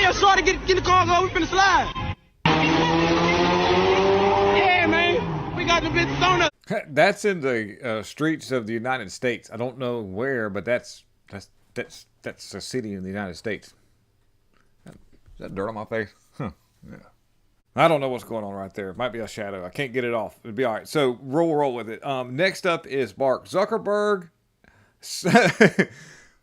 Hey, yo, shorty, get in the car, go. We finna slide. Yeah, man. We got the bitches on us. That's in the streets of the United States. I don't know where, but that's a city in the United States. Is that dirt on my face? Huh. Yeah. I don't know what's going on right there. It might be a shadow. I can't get it off. It'll be all right. So roll with it. Next up is Mark Zuckerberg.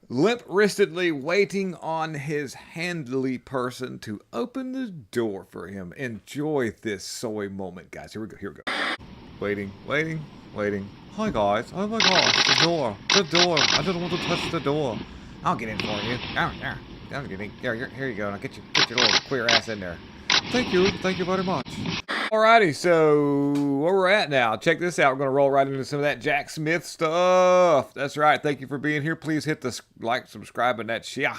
Limp-wristedly waiting on his handly person to open the door for him. Enjoy this soy moment, guys. Here we go. Waiting. Hi, guys. Oh my gosh, the door. I don't want to touch the door. I'll get in for you. Here you go. Now get your little queer ass in there. Thank you very much. Alrighty, so where we're at now. Check this out. We're going to roll right into some of that Jack Smith stuff. That's right. Thank you for being here. Please hit the like, subscribe, and that shit.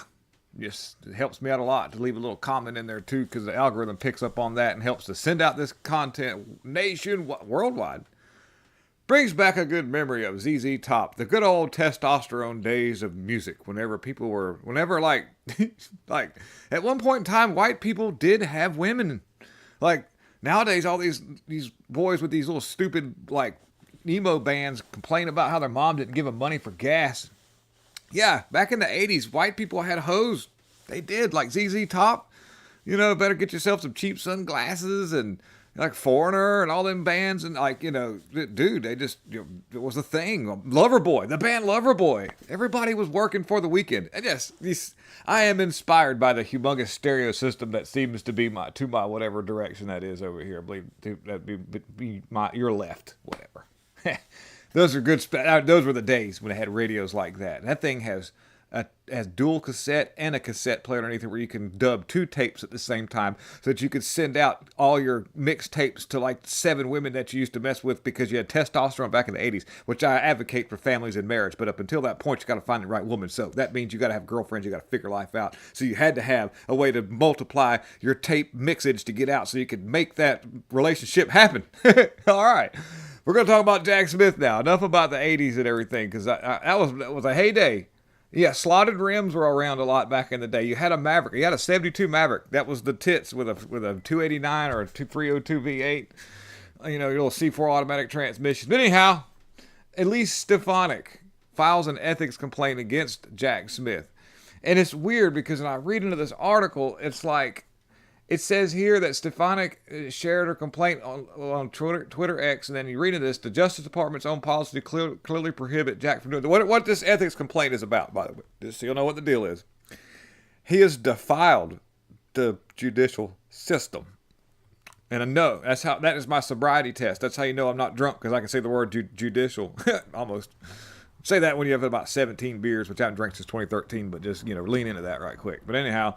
Just it helps me out a lot to leave a little comment in there too, because the algorithm picks up on that and helps to send out this content worldwide. Brings back a good memory of ZZ Top, the good old testosterone days of music. Whenever like at one point in time, white people did have women. Like nowadays, all these boys with these little stupid like emo bands complain about how their mom didn't give them money for gas. Yeah, back in the 80s, white people had hoes. They did, like ZZ Top. Better get yourself some cheap sunglasses and like Foreigner and all them bands. And like, dude, they just, it was a thing. Loverboy, the band Loverboy. Everybody was working for the weekend. I am inspired by the humongous stereo system that seems to be my whatever direction that is over here. I believe that'd be your left, whatever. Those are good. Those were the days when it had radios like that. That thing has dual cassette and a cassette player underneath it where you can dub 2 tapes at the same time so that you could send out all your mixed tapes to like 7 women that you used to mess with because you had testosterone back in the 80s, which I advocate for families and marriage. But up until that point, you got to find the right woman. So that means you got to have girlfriends. You got to figure life out. So you had to have a way to multiply your tape mixage to get out so you could make that relationship happen. All right. We're going to talk about Jack Smith now. Enough about the 80s and everything, because that was a heyday. Yeah, slotted rims were around a lot back in the day. You had a Maverick. You had a 72 Maverick. That was the tits with a 289 or a 302 V8. Your little C4 automatic transmission. But anyhow, Elise Stefanik files an ethics complaint against Jack Smith. And it's weird because when I read into this article, it's like, it says here that Stefanik shared her complaint on Twitter X, and then you read into this, the Justice Department's own policy clearly prohibit Jack from doing what this ethics complaint is about, by the way, just so you'll know what the deal is. He has defiled the judicial system. And I know, that is my sobriety test. That's how you know I'm not drunk, because I can say the word judicial, almost. Say that when you have about 17 beers, which I haven't drank since 2013, but just, lean into that right quick. But anyhow,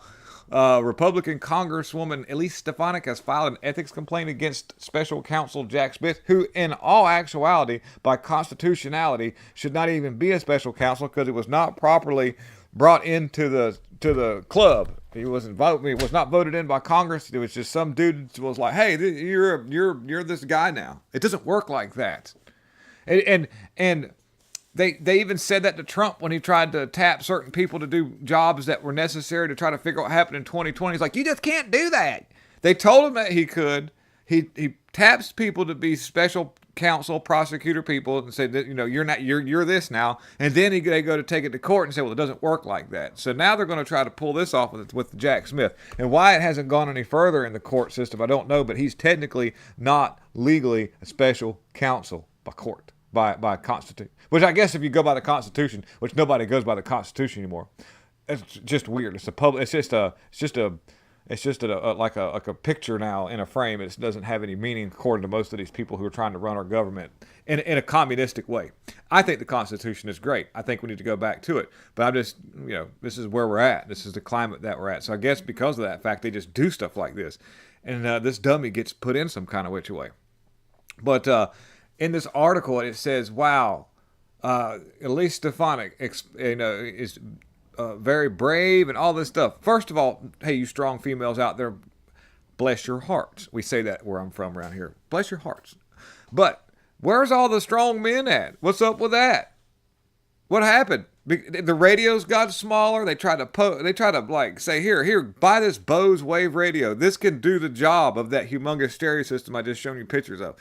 Republican Congresswoman Elise Stefanik has filed an ethics complaint against Special Counsel Jack Smith, who in all actuality, by constitutionality, should not even be a special counsel because it was not properly brought into the club. He was not voted in by Congress. It was just some dude who was like, "Hey, you're this guy now." It doesn't work like that. And They even said that to Trump when he tried to tap certain people to do jobs that were necessary to try to figure out what happened in 2020. He's like, you just can't do that. They told him that he could. He taps people to be special counsel, prosecutor people, and say that you're this now. And then they go to take it to court and say, well, it doesn't work like that. So now they're going to try to pull this off with Jack Smith. And why it hasn't gone any further in the court system, I don't know. But he's technically not legally a special counsel by court. By Constitution, which I guess if you go by the Constitution, which nobody goes by the Constitution anymore, it's just weird. It's just like a picture now in a frame. It doesn't have any meaning according to most of these people who are trying to run our government in a communistic way. I think the Constitution is great. I think we need to go back to it. But I'm just, this is where we're at. This is the climate that we're at. So I guess because of that fact, they just do stuff like this, and this dummy gets put in some kind of which way. But in this article, it says, wow, Elise Stefanik is very brave and all this stuff. First of all, hey, you strong females out there, bless your hearts. We say that where I'm from around here. Bless your hearts. But where's all the strong men at? What's up with that? What happened? The radios got smaller. They try to like say, here, buy this Bose Wave radio. This can do the job of that humongous stereo system I just shown you pictures of.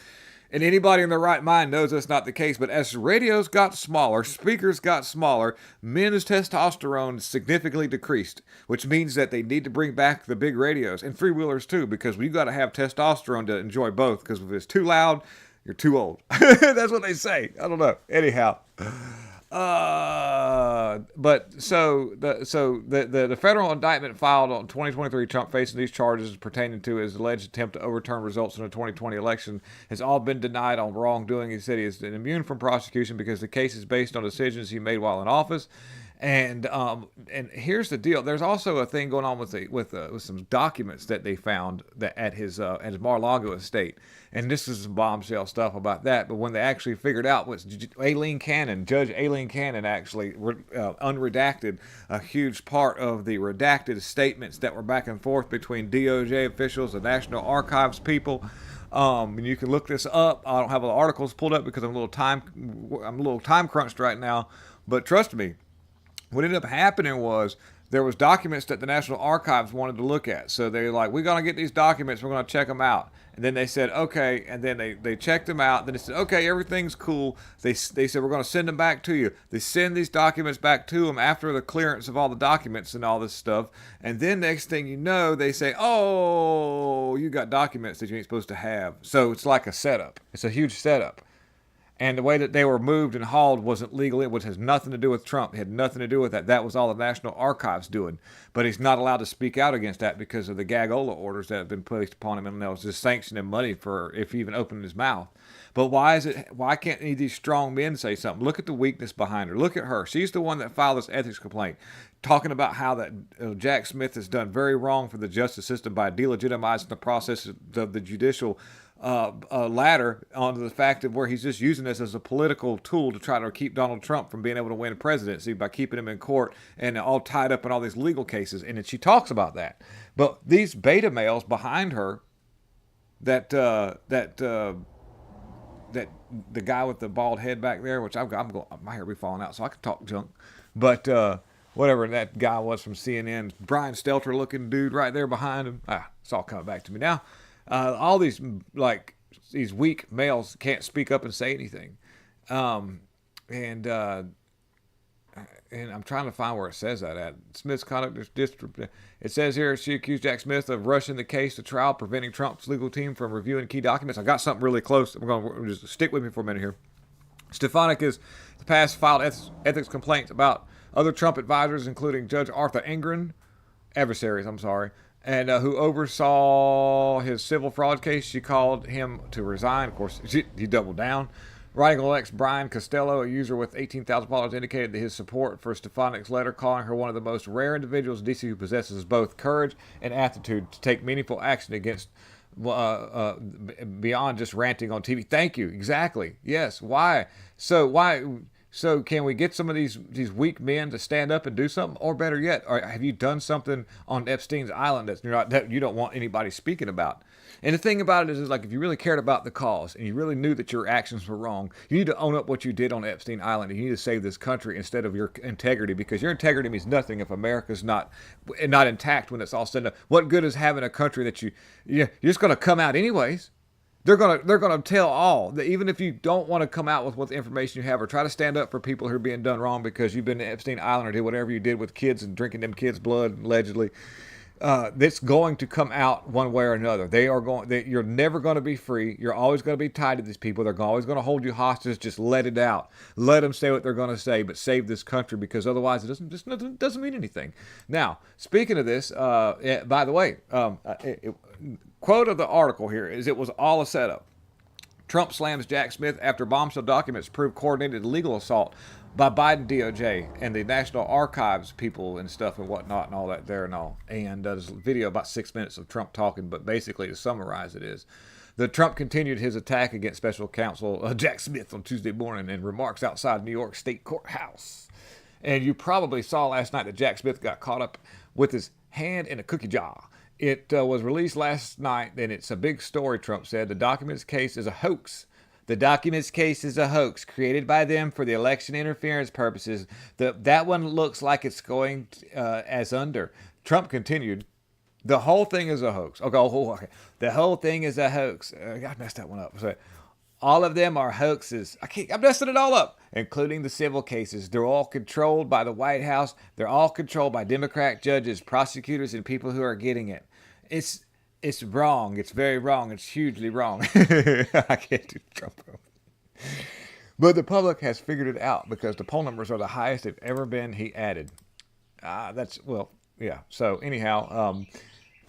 And anybody in their right mind knows that's not the case. But as radios got smaller, speakers got smaller, men's testosterone significantly decreased, which means that they need to bring back the big radios and freewheelers too, because you got to have testosterone to enjoy both. Because if it's too loud, you're too old. That's what they say. I don't know. Anyhow. But the federal indictment filed on 2023 Trump facing these charges pertaining to his alleged attempt to overturn results in the 2020 election has all been denied on wrongdoing. He said he is immune from prosecution because the case is based on decisions he made while in office. And here's the deal. There's also a thing going on with some documents that they found that at his Mar-a-Lago estate, and this is some bombshell stuff about that. But when they actually figured out what Judge Aileen Cannon actually unredacted a huge part of the redacted statements that were back and forth between DOJ officials and National Archives people. And you can look this up. I don't have all the articles pulled up because I'm a little time crunched right now. But trust me. What ended up happening was there was documents that the National Archives wanted to look at. So they were like, we're going to get these documents. We're going to check them out. And then they said, okay. And then they checked them out. Then they said, okay, everything's cool. They said, we're going to send them back to you. They send these documents back to them after the clearance of all the documents and all this stuff. And then next thing you know, they say, oh, you got documents that you ain't supposed to have. So it's like a setup. It's a huge setup. And the way that they were moved and hauled wasn't legal. It has nothing to do with Trump. It had nothing to do with that. That was all the National Archives doing. But he's not allowed to speak out against that because of the gag-ola orders that have been placed upon him, and that was just sanctioning money for if he even opened his mouth. But why can't any of these strong men say something? Look at the weakness behind her. Look at her. She's the one that filed this ethics complaint, talking about how that Jack Smith has done very wrong for the justice system by delegitimizing the process of the judicial ladder onto the fact of where he's just using this as a political tool to try to keep Donald Trump from being able to win presidency by keeping him in court and all tied up in all these legal cases. And then she talks about that. But these beta males behind her, that the guy with the bald head back there, which my hair be falling out, so I could talk junk. But whatever that guy was from CNN, Brian Stelter looking dude right there behind him. It's all coming back to me now. All these weak males can't speak up and say anything, and I'm trying to find where it says that at. Smith's conduct district. It says here she accused Jack Smith of rushing the case to trial, preventing Trump's legal team from reviewing key documents. I got something really close. We're going to just stick with me for a minute here. Stefanik has in the past filed ethics complaints about other Trump advisors, including Judge Arthur Engren, adversaries. I'm sorry. And who oversaw his civil fraud case. She called him to resign. Of course, he doubled down. Writing Alex Brian Costello, a user with 18,000 followers, indicated that his support for Stefanik's letter, calling her one of the most rare individuals in D.C. who possesses both courage and aptitude to take meaningful action against beyond just ranting on TV. Thank you. Exactly. Yes. Why? So can we get some of these weak men to stand up and do something? Or better yet, or have you done something on Epstein's Island that you don't want anybody speaking about? And the thing about it is like if you really cared about the cause and you really knew that your actions were wrong, you need to own up what you did on Epstein Island, and you need to save this country instead of your integrity, because your integrity means nothing if America's not intact when it's all said and done. What good is having a country that you're just going to come out anyways? They're gonna tell all that, even if you don't want to come out with what the information you have or try to stand up for people who are being done wrong because you've been to Epstein Island or did whatever you did with kids and drinking them kids' blood allegedly. That's going to come out one way or another. You're never going to be free. You're always going to be tied to these people. They're always going to hold you hostage. Just let it out. Let them say what they're going to say, but save this country, because otherwise it doesn't mean anything. Now, speaking of this, by the way, quote of the article here is, it was all a setup. Trump slams Jack Smith after bombshell documents prove coordinated illegal assault by Biden DOJ and the National Archives people and stuff and whatnot and all that there and all. And there's a video about 6 minutes of Trump talking, but basically to summarize it is, the Trump continued his attack against special counsel Jack Smith on Tuesday morning in remarks outside New York State Courthouse. And you probably saw last night that Jack Smith got caught up with his hand in a cookie jar. It was released last night, and it's a big story, Trump said. The documents case is a hoax The documents case is a hoax created by them for the election interference purposes. That one looks like it's going as under. Trump continued, the whole thing is a hoax. Okay. The whole thing is a hoax. I messed that one up. So, all of them are hoaxes. I'm messing it all up, including the civil cases. They're all controlled by the White House. They're all controlled by Democrat judges, prosecutors, and people who are getting it. It's wrong. It's very wrong. It's hugely wrong. I can't do Trump. But the public has figured it out because the poll numbers are the highest they've ever been, he added. So anyhow,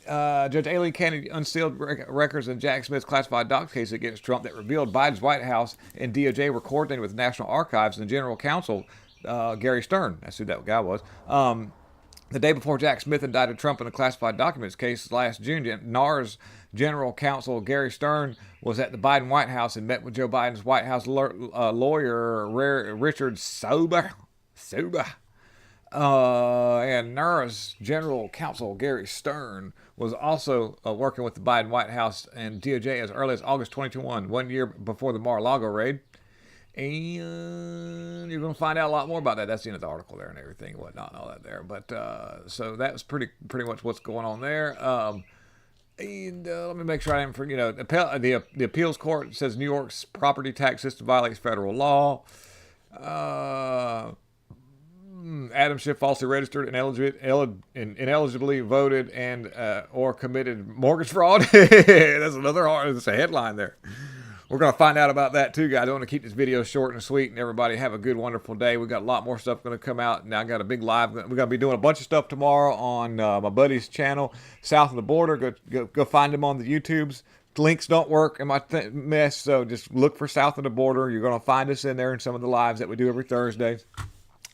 Judge Aileen Cannon unsealed records in Jack Smith's classified docs case against Trump that revealed Biden's White House and DOJ were coordinated with National Archives and General Counsel Gary Stern. That's who that guy was. The day before Jack Smith indicted Trump in a classified documents case last June, NAR's General Counsel Gary Stern was at the Biden White House and met with Joe Biden's White House lawyer Richard Sober. And NARA's General Counsel Gary Stern was also working with the Biden White House and DOJ as early as August 2021, 1 year before the Mar-a-Lago raid. And you're going to find out a lot more about that. That's the end of the article there and everything and whatnot and all that there. But so that was pretty much what's going on there. Let me make sure I didn't forget. The appeals court says New York's property tax system violates federal law. Adam Schiff falsely registered, inelligibly voted, and or committed mortgage fraud. That's another hard. That's a headline there. We're going to find out about that too, guys. I want to keep this video short and sweet, and everybody have a good, wonderful day. We got a lot more stuff going to come out. Now I got a big live. We're going to be doing a bunch of stuff tomorrow on my buddy's channel, South of the Border. Go find him on the YouTubes. Links don't work in my mess, so just look for South of the Border. You're going to find us in there in some of the lives that we do every Thursday.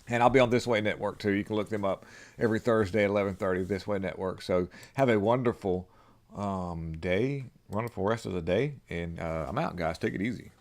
And I'll be on This Way Network too. You can look them up every Thursday at 11:30. This Way Network. So have a wonderful day, wonderful rest of the day, and I'm out, guys. Take it easy.